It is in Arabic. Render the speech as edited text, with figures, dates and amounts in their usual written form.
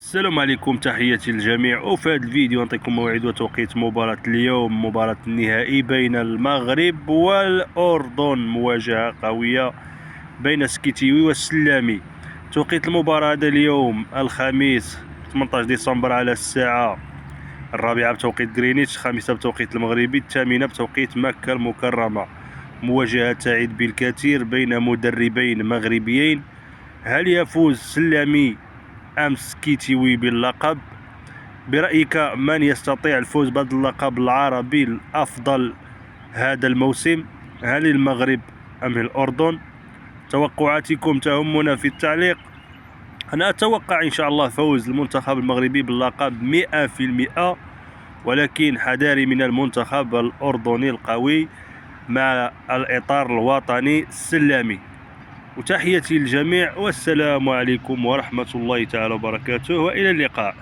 السلام عليكم، تحياتي للجميع. وفي هذا الفيديو نعطيكم موعد وتوقيت مباراة اليوم، مباراة النهائي بين المغرب والأردن، مواجهة قوية بين سكيتيوي والسلامي. توقيت المباراة هذا اليوم الخميس 18 ديسمبر على الساعة 4 بتوقيت غرينتش، 5 بتوقيت المغربي، 8 بتوقيت مكة المكرمة. مواجهة تعد بالكثير بين مدربين مغربيين. هل يفوز سلامي أم سكيتيوي باللقب؟ برأيك من يستطيع الفوز بهذا اللقب العربي الأفضل هذا الموسم؟ هل المغرب أم الأردن؟ توقعاتكم تهمنا في التعليق. أنا أتوقع إن شاء الله فوز المنتخب المغربي باللقب 100%، ولكن حذاري من المنتخب الأردني القوي مع الإطار الوطني السلامي. وتحياتي للجميع، والسلام عليكم ورحمة الله تعالى وبركاته، وإلى اللقاء.